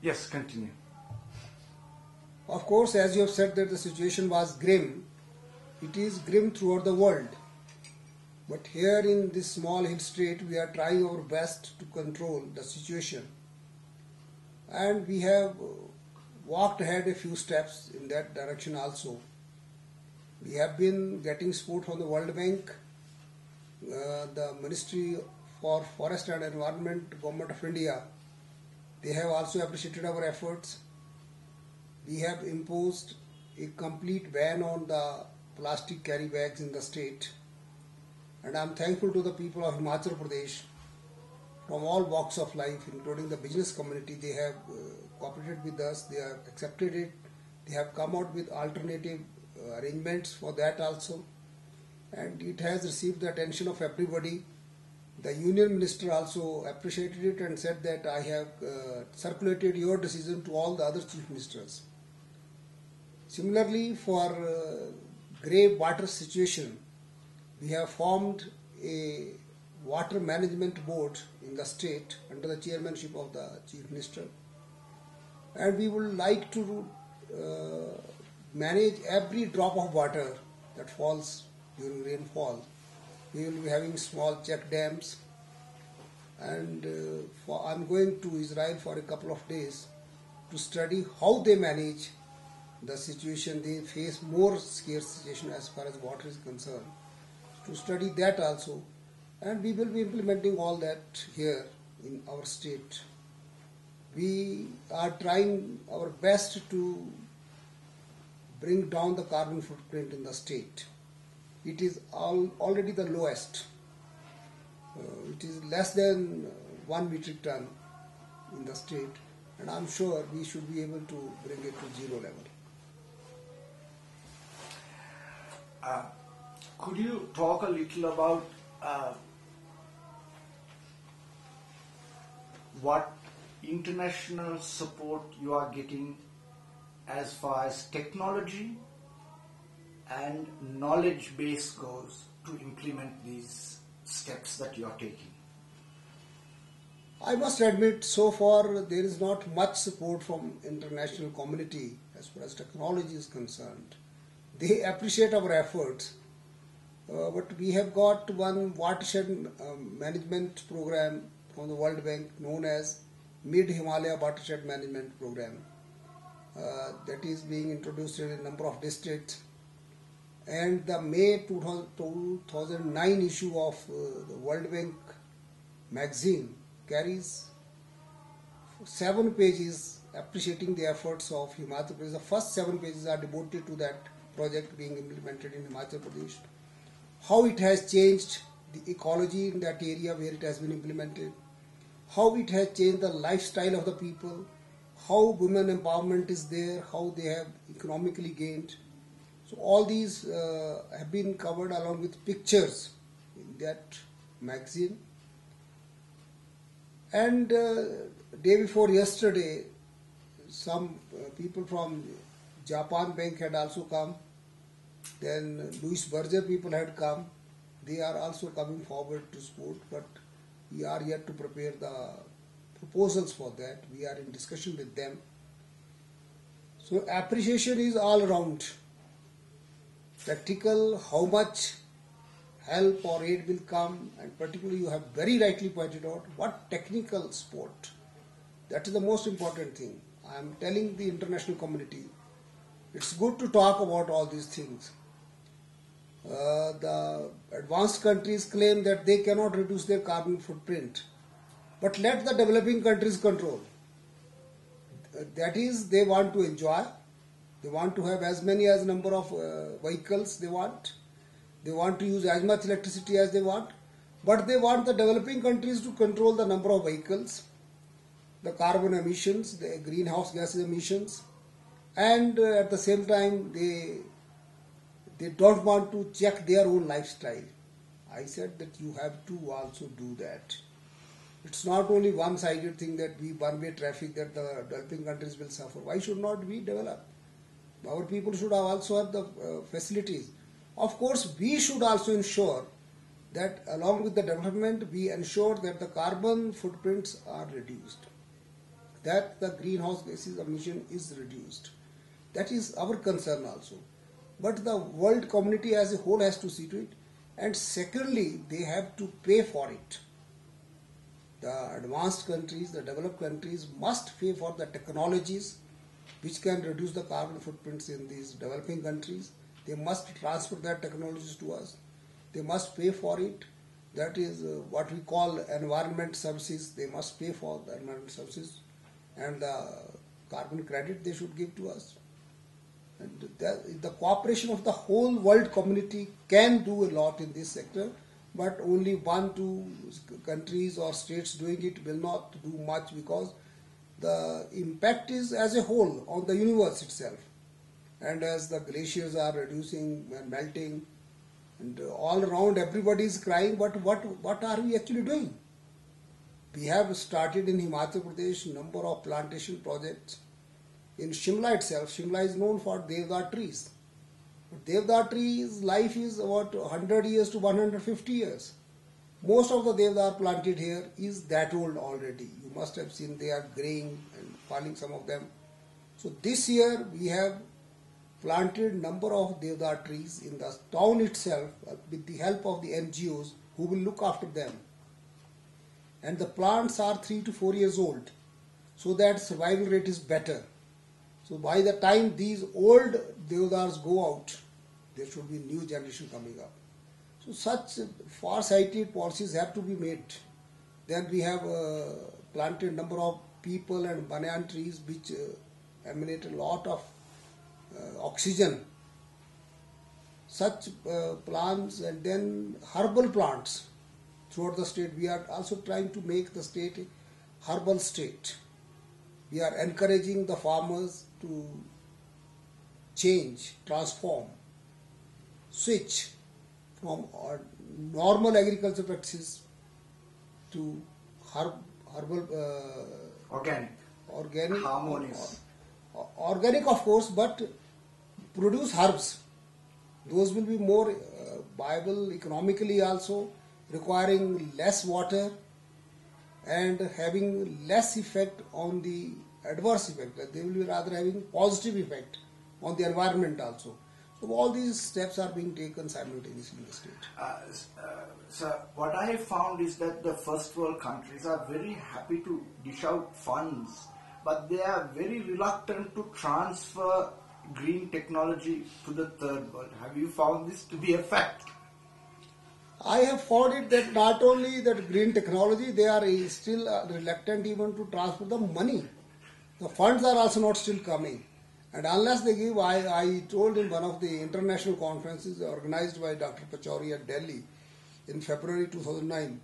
Yes, continue. Of course, as you have said that the situation was grim, it is grim throughout the world. But here in this small hill state, we are trying our best to control the situation. And we have walked ahead a few steps in that direction also. We have been getting support from the World Bank, the Ministry for Forest and Environment, Government of India. They have also appreciated our efforts. We have imposed a complete ban on the plastic carry bags in the state. And I am thankful to the people of Himachal Pradesh from all walks of life, including the business community. They have cooperated with us, they have accepted it, they have come out with alternative arrangements for that also. And it has received the attention of everybody. The Union Minister also appreciated it and said that I have circulated your decision to all the other Chief Ministers. Similarly, for grave water situation, we have formed a water management board in the state under the chairmanship of the Chief Minister. And we would like to manage every drop of water that falls during rainfall. We will be having small check dams, and I'm going to Israel for a couple of days to study how they manage the situation. They face more scarce situation as far as water is concerned. To study that also, and we will be implementing all that here in our state. We are trying our best to bring down the carbon footprint in the state. It is already the lowest. It is less than 1 metric ton in the state, and I'm sure we should be able to bring it to zero level. Could you talk a little about what international support you are getting as far as technology and knowledge base goes to implement these steps that you are taking? I must admit, so far there is not much support from international community as far as technology is concerned. They appreciate our efforts, but we have got one watershed management program from the World Bank known as Mid-Himalaya Watershed Management Program that is being introduced in a number of districts. And the May 2009 issue of the World Bank magazine carries 7 pages appreciating the efforts of Himachal Pradesh. The first 7 pages are devoted to that project being implemented in Himachal Pradesh. How it has changed the ecology in that area where it has been implemented. How it has changed the lifestyle of the people. How women empowerment is there. How they have economically gained. So all these have been covered along with pictures in that magazine. And day before yesterday, some people from Japan Bank had also come. Then Louis Berger people had come. They are also coming forward to support, but we are yet to prepare the proposals for that. We are in discussion with them. So appreciation is all around. Practical, how much help or aid will come, and particularly you have very rightly pointed out what technical support. That is the most important thing. I am telling the international community, it's good to talk about all these things. The advanced countries claim that they cannot reduce their carbon footprint, but let the developing countries control. That is, they want to enjoy. They want to have as many as number of vehicles they want. They want to use as much electricity as they want. But they want the developing countries to control the number of vehicles, the carbon emissions, the greenhouse gas emissions. and at the same time they don't want to check their own lifestyle. I said that you have to also do that. It's not only one-sided thing that we one-way traffic that the developing countries will suffer. Why should not we develop? Our people should also have the facilities. Of course, we should also ensure that along with the development, we ensure that the carbon footprints are reduced, that the greenhouse gases emission is reduced. That is our concern also. But the world community as a whole has to see to it. And secondly, they have to pay for it. The advanced countries, the developed countries must pay for the technologies which can reduce the carbon footprints in these developing countries. They must transfer that technologies to us. They must pay for it. That is what we call environment services. They must pay for the environment services, and the carbon credit they should give to us. And the cooperation of the whole world community can do a lot in this sector, but only 1-2 countries or states doing it will not do much, because the impact is as a whole on the universe itself. And as the glaciers are reducing and melting, and all around everybody is crying, but what are we actually doing? We have started in Himachal Pradesh number of plantation projects. In Shimla itself, Shimla is known for Devdar trees. But Devdar trees life is about 100 years to 150 years. Most of the Devdar planted here is that old already. You must have seen they are graying and falling, some of them. So this year we have planted number of Devdar trees in the town itself with the help of the NGOs who will look after them. And the plants are 3 to 4 years old, so that survival rate is better. So by the time these old Devdars go out, there should be new generation coming up. So such far-sighted policies have to be made. Then we have planted number of people and banyan trees which emanate a lot of oxygen. Such plants, and then herbal plants throughout the state. We are also trying to make the state a herbal state. We are encouraging the farmers to change, transform, switch from normal agriculture practices to herbal, organic, harmonious. Organic of course, but produce herbs. Those will be more viable economically also, requiring less water and having less effect on the adverse effect. They will be rather having positive effect on the environment also. So all these steps are being taken simultaneously in the state. So what I found is that the first world countries are very happy to dish out funds, but they are very reluctant to transfer green technology to the third world. Have you found this to be a fact? I have found it that not only that green technology, they are still reluctant even to transfer the money. The funds are also not still coming. And unless they give, I told in one of the international conferences organized by Dr. Pachauri at Delhi in February 2009,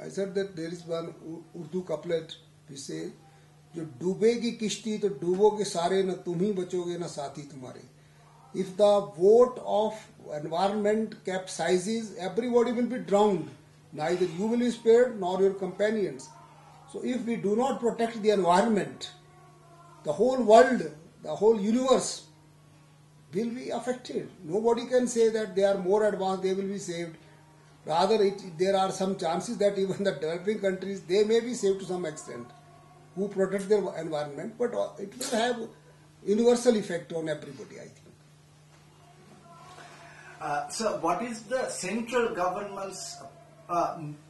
I said that there is one Urdu couplet which says, जो डूबेगी किश्ती तो डूबोगे सारे न तुम ही बचोगे न साथी तुम्हारे. If the boat of environment capsizes, everybody will be drowned. Neither you will be spared nor your companions. So if we do not protect the environment, the whole world, the whole universe will be affected. Nobody can say that they are more advanced, they will be saved. Rather, there are some chances that even the developing countries, they may be saved to some extent, who protect their environment, but it will have universal effect on everybody, I think. So what is the central government's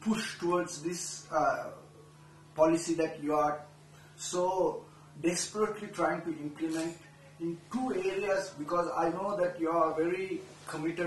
push towards this policy that you are so desperately trying to implement in two areas? Because I know that you are very committed